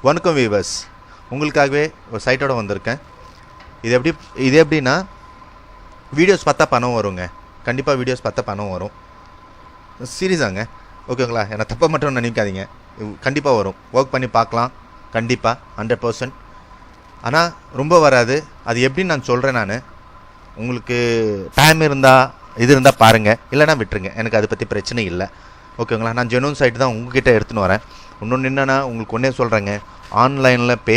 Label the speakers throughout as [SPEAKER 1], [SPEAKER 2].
[SPEAKER 1] வணக்கம் வீவர்ஸ், உங்களுக்காகவே ஒரு சைட்டோட வந்திருக்கேன். இது எப்படின்னா வீடியோஸ் பார்த்தா பணம் வருங்க. கண்டிப்பாக வீடியோஸ் பார்த்தா பணம் வரும். சீரியஸாங்க, ஓகேங்களா? என்னை தப்பை மட்டும் நினைக்காதீங்க. கண்டிப்பாக வரும். ஒர்க் பண்ணி பார்க்கலாம், கண்டிப்பாக 100%. ஆனால் ரொம்ப வராது. அது எப்படின்னு நான் சொல்கிறேன். நான் உங்களுக்கு டைம் இருந்தால் பாருங்கள், இல்லைனா விட்டுருங்க. எனக்கு அதை பற்றி பிரச்சனை இல்லை, ஓகேங்களா? நான் ஜெனூன் சைட்டு தான் உங்ககிட்ட எடுத்துன்னு வரேன். இன்னொன்று என்னென்னா, உங்களுக்கு ஒன்றே சொல்கிறேங்க, ஆன்லைனில் பே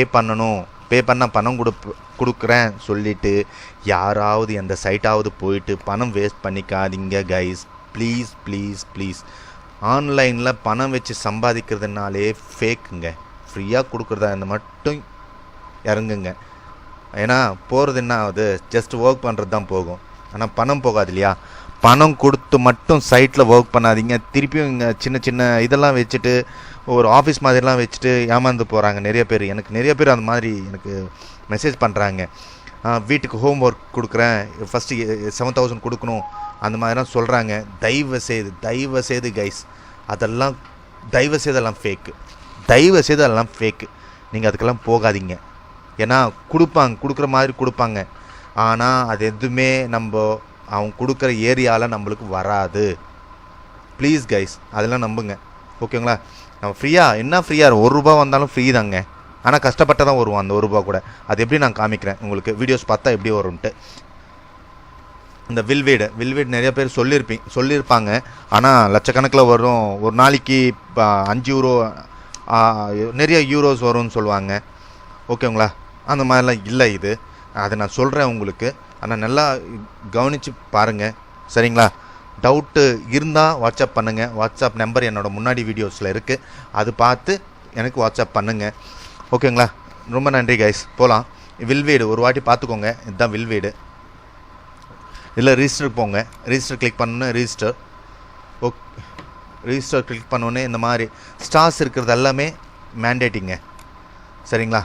[SPEAKER 1] பண்ணால் பணம் கொடுக்குறேன் சொல்லிவிட்டு யாராவது எந்த சைட்டாவது போயிட்டு பணம் வேஸ்ட் பண்ணிக்காதீங்க கைஸ். Please please please. ஆன்லைனில் பணம் வச்சு சம்பாதிக்கிறதுனாலே ஃபேக்குங்க. ஃப்ரீயாக கொடுக்குறதா இந்த மட்டும் இறங்குங்க. ஏன்னா போகிறது என்ன ஆகுது, ஜஸ்ட் ஒர்க் பண்ணுறது தான் போகும், ஆனால் பணம் போகாது இல்லையா? பணம் கொடுத்து மட்டும் சைட்டில் ஒர்க் பண்ணாதீங்க. திருப்பியும் இங்கே சின்ன சின்ன இதெல்லாம் வச்சுட்டு ஒரு ஆஃபீஸ் மாதிரிலாம் வச்சுட்டு ஏமாந்து போகிறாங்க நிறைய பேர். நிறைய பேர் அந்த மாதிரி எனக்கு மெசேஜ் பண்ணுறாங்க. வீட்டுக்கு ஹோம் ஒர்க் கொடுக்குறேன், ஃபஸ்ட்டு 7,000 கொடுக்கணும், அந்த மாதிரிலாம் சொல்கிறாங்க. தயவு செய்து கைஸ், அதெல்லாம் அதெல்லாம் ஃபேக்கு. நீங்கள் அதுக்கெல்லாம் போகாதீங்க. ஏன்னா கொடுக்குற மாதிரி கொடுப்பாங்க, ஆனால் அது எதுவுமே அவங்க கொடுக்குற ஏரியாவில் நம்மளுக்கு வராது. ப்ளீஸ் கைஸ், அதெல்லாம் நம்புங்க, ஓகேங்களா? நம்ம ஃப்ரீயாக ₹1 வந்தாலும் ஃப்ரீ தாங்க. ஆனால் கஷ்டப்பட்டு தான் வருவோம் அந்த ₹1 கூட. அது எப்படி நான் காமிக்கிறேன் உங்களுக்கு, வீடியோஸ் பார்த்தா எப்படி வரும்ன்ட்டு. இந்த வில்வீடு நிறைய பேர் சொல்லியிருப்பாங்க, ஆனால் லட்சக்கணக்கில் வரும். ஒரு நாளைக்கு €5 நிறைய யூரோஸ் வரும்னு சொல்லுவாங்க, ஓகேங்களா? அந்த மாதிரிலாம் இல்லை இது. அதை நான் சொல்கிறேன் உங்களுக்கு, ஆனால் நல்லா கவனித்து பாருங்கள், சரிங்களா? டவுட்டு இருந்தால் வாட்ஸ்அப் பண்ணுங்கள். வாட்ஸ்அப் நம்பர் என்னோடய முன்னாடி வீடியோஸில் இருக்குது, அது பார்த்து எனக்கு வாட்ஸ்அப் பண்ணுங்கள், ஓகேங்களா? ரொம்ப நன்றி கைஸ். போகலாம். வில்வீடு ஒரு வாட்டி பார்த்துக்கோங்க. இதுதான் வில்வீடு. இதில் ரிஜிஸ்டர் போங்க. ரிஜிஸ்டர் கிளிக் பண்ணோன்னே ரிஜிஸ்டர் கிளிக் பண்ணோன்னே இந்த மாதிரி ஸ்டார்ஸ் இருக்கிறது எல்லாமே மேண்டேட்டிங்க, சரிங்களா?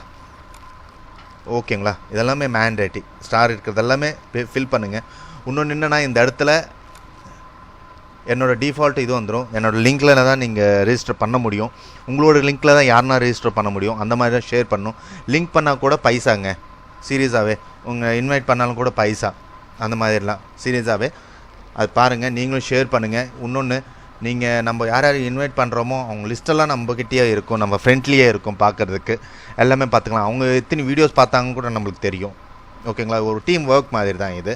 [SPEAKER 1] ஓகேங்களா? இதெல்லாமே மேண்டேட்டி. ஸ்டார் இருக்கிறது எல்லாமே ஃபில் பண்ணுங்கள். இன்னொன்று என்னென்னா, இந்த இடத்துல என்னோடய டிஃபால்ட் இது வந்துடும். என்னோடய லிங்க்கில் தான் நீங்கள் ரெஜிஸ்டர் பண்ண முடியும். உங்களோட லிங்க்கில் தான் யாருன்னா ரெஜிஸ்டர் பண்ண முடியும். அந்த மாதிரி தான் ஷேர் பண்ணணும். லிங்க் பண்ணால் கூட பைசாங்க, சீரியஸாகவே. உங்கள் இன்வைட் பண்ணாலும் கூட பைசா, அந்த மாதிரிலாம் சீரியஸாகவே. அது பாருங்கள், நீங்களும் ஷேர் பண்ணுங்கள். இன்னொன்று, நீங்கள் நம்ம யார் இன்வைட் பண்ணுறோமோ அவங்க லிஸ்ட்டெல்லாம் நம்மக்கிட்டே இருக்கும், நம்ம ஃப்ரெண்ட்லியே இருக்கும் பார்க்குறதுக்கு. எல்லாமே பார்த்துக்கலாம். அவங்க எத்தனை வீடியோஸ் பார்த்தாங்க கூட நம்மளுக்கு தெரியும், ஓகேங்களா? ஒரு டீம் ஒர்க் மாதிரி தான் இது.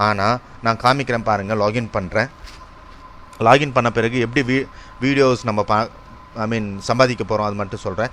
[SPEAKER 1] ஆனால் நான் காமிக்கிறேன் பாருங்கள். லாகின் பண்ணுறேன். லாகின் பண்ண பிறகு எப்படி வீடியோஸ் நம்ம சம்பாதிக்க போகிறோம் அது மட்டும் சொல்கிறேன்.